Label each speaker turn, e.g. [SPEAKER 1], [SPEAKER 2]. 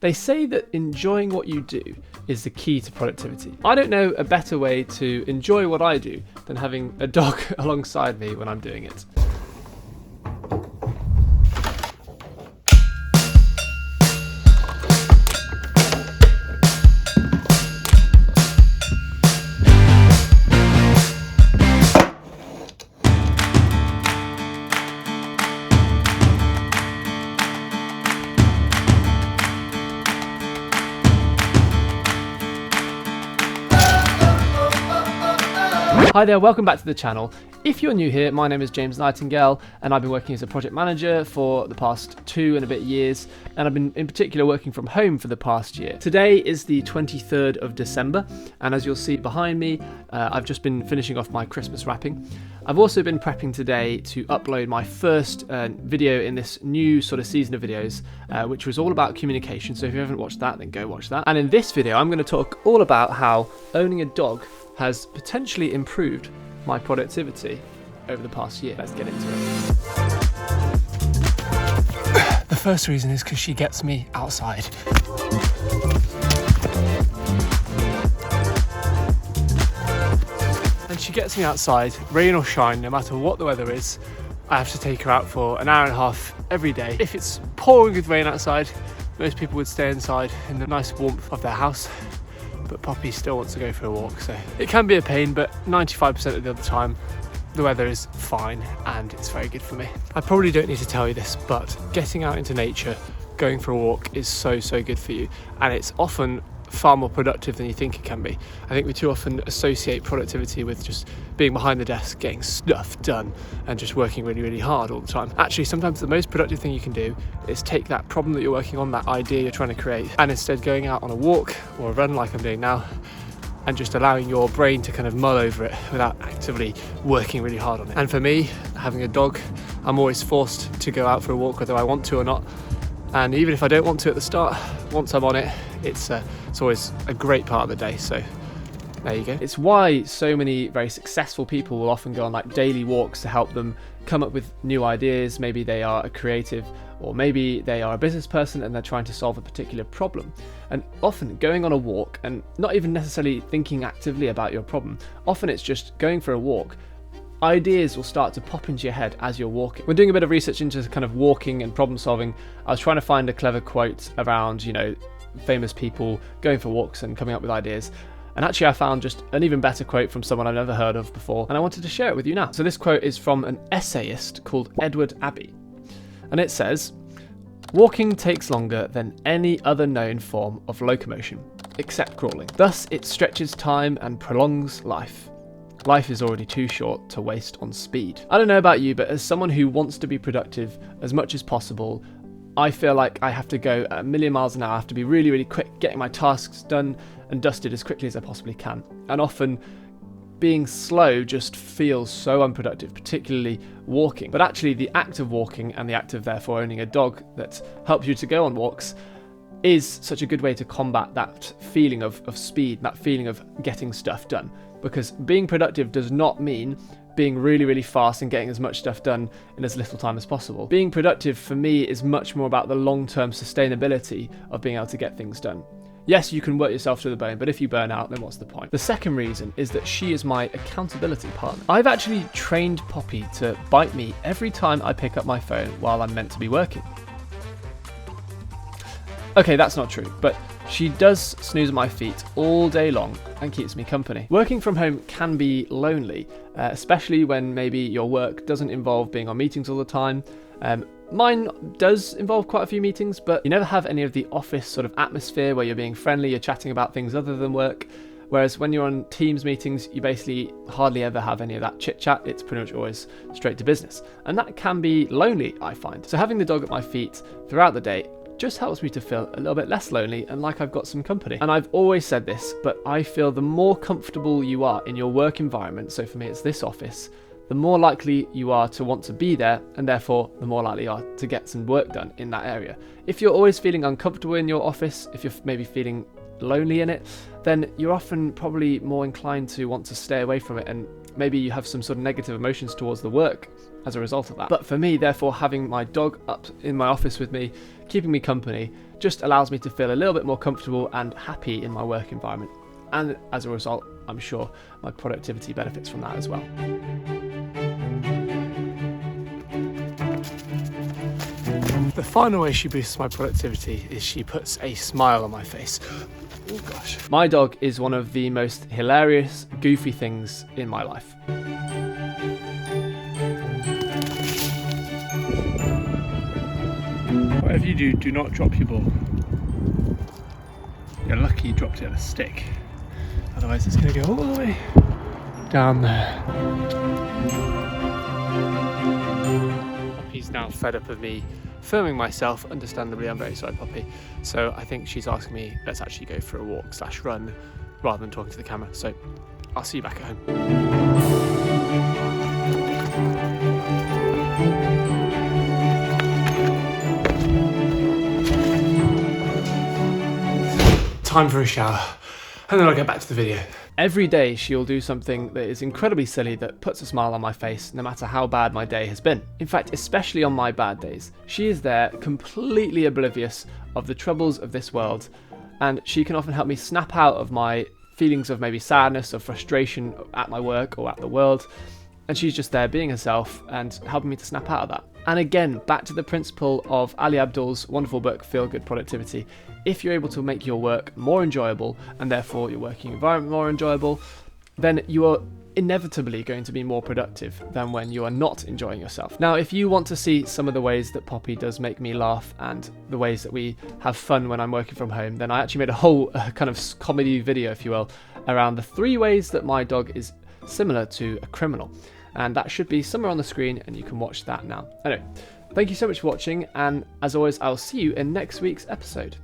[SPEAKER 1] They say that enjoying what you do is the key to productivity. I don't know a better way to enjoy what I do than having a dog alongside me when I'm doing it. Hi there, welcome back to the channel. If you're new here, my name is James Nightingale and I've been working as a project manager for the past 2 and a bit years, and I've been in particular working from home for the past year. Today is the 23rd of December, and as you'll see behind me, I've just been finishing off my Christmas wrapping. I've also been prepping today to upload my first video in this new sort of season of videos, which was all about communication, so if you haven't watched that, then go watch that. And in this video, I'm going to talk all about how owning a dog has potentially improved my productivity over the past year. Let's get into it. The first reason is because she gets me outside. And she gets me outside, rain or shine, no matter what the weather is. I have to take her out for an hour and a half every day. If it's pouring with rain outside, most people would stay inside in the nice warmth of their house. But Poppy still wants to go for a walk, so it can be a pain, but 95% of the other time the weather is fine and it's very good for me. I probably don't need to tell you this, but getting out into nature, going for a walk is so good for you, and it's often far more productive than you think it can be. I think we too often associate productivity with just being behind the desk, getting stuff done, and just working really hard all the time. Actually, sometimes the most productive thing you can do is take that problem that you're working on, that idea you're trying to create, and instead going out on a walk or a run like I'm doing now, and just allowing your brain to kind of mull over it without actively working really hard on it. And for me, having a dog, I'm always forced to go out for a walk whether I want to or not. And even if I don't want to at the start, once I'm on it, it's always a great part of the day, so there you go. It's why so many very successful people will often go on like daily walks to help them come up with new ideas. Maybe they are a creative, or maybe they are a business person and they're trying to solve a particular problem. And often going on a walk, and not even necessarily thinking actively about your problem, often it's just going for a walk, ideas will start to pop into your head as you're walking. When doing a bit of research into kind of walking and problem solving, I was trying to find a clever quote around, you know, famous people going for walks and coming up with ideas. And actually I found just an even better quote from someone I've never heard of before, and I wanted to share it with you now. So this quote is from an essayist called Edward Abbey, and it says, "Walking takes longer than any other known form of locomotion, except crawling. Thus it stretches time and prolongs life. Life is already too short to waste on speed." I don't know about you, but as someone who wants to be productive as much as possible, I feel like I have to go at 1,000,000 miles an hour. I have to be really quick, getting my tasks done and dusted as quickly as I possibly can. And often being slow just feels so unproductive, particularly walking. But actually the act of walking, and the act of therefore owning a dog that helps you to go on walks, is such a good way to combat that feeling of speed, that feeling of getting stuff done. Because being productive does not mean being really fast and getting as much stuff done in as little time as possible. Being productive for me is much more about the long-term sustainability of being able to get things done. Yes, you can work yourself to the bone, but if you burn out, then what's the point? The second reason is that she is my accountability partner. I've actually trained Poppy to bite me every time I pick up my phone while I'm meant to be working. Okay, that's not true, but she does snooze at my feet all day long and keeps me company. Working from home can be lonely, especially when maybe your work doesn't involve being on meetings all the time. Mine does involve quite a few meetings, but you never have any of the office sort of atmosphere where you're being friendly, you're chatting about things other than work. Whereas when you're on Teams meetings, you basically hardly ever have any of that chit chat. It's pretty much always straight to business. And that can be lonely, I find. So having the dog at my feet throughout the day just helps me to feel a little bit less lonely and like I've got some company. And I've always said this, but I feel the more comfortable you are in your work environment, so for me it's this office, the more likely you are to want to be there, and therefore the more likely you are to get some work done in that area. If you're always feeling uncomfortable in your office, if you're maybe feeling lonely in it, then you're often probably more inclined to want to stay away from it, and maybe you have some sort of negative emotions towards the work as a result of that. But for me, therefore, having my dog up in my office with me keeping me company just allows me to feel a little bit more comfortable and happy in my work environment. And as a result, I'm sure my productivity benefits from that as well. The final way she boosts my productivity is she puts a smile on my face. Oh gosh. My dog is one of the most hilarious, goofy things in my life. Whatever you do, do not drop your ball. You're lucky you dropped it on a stick. Otherwise it's going to go all the way down there. Poppy's now fed up of me filming myself. Understandably, I'm very sorry, Poppy. So I think she's asking me, let's actually go for a walk / run rather than talking to the camera. So I'll see you back at home. Time for a shower, and then I'll get back to the video. Every day she'll do something that is incredibly silly that puts a smile on my face, no matter how bad my day has been. In fact, especially on my bad days, she is there completely oblivious of the troubles of this world, and she can often help me snap out of my feelings of maybe sadness or frustration at my work or at the world, and she's just there being herself and helping me to snap out of that. And again, back to the principle of Ali Abdaal's wonderful book, Feel Good Productivity. If you're able to make your work more enjoyable, and therefore your working environment more enjoyable, then you are inevitably going to be more productive than when you are not enjoying yourself. Now, if you want to see some of the ways that Poppy does make me laugh and the ways that we have fun when I'm working from home, then I actually made a whole kind of comedy video, if you will, around the 3 ways that my dog is similar to a criminal. And that should be somewhere on the screen, and you can watch that now. Anyway, thank you so much for watching, and as always, I'll see you in next week's episode.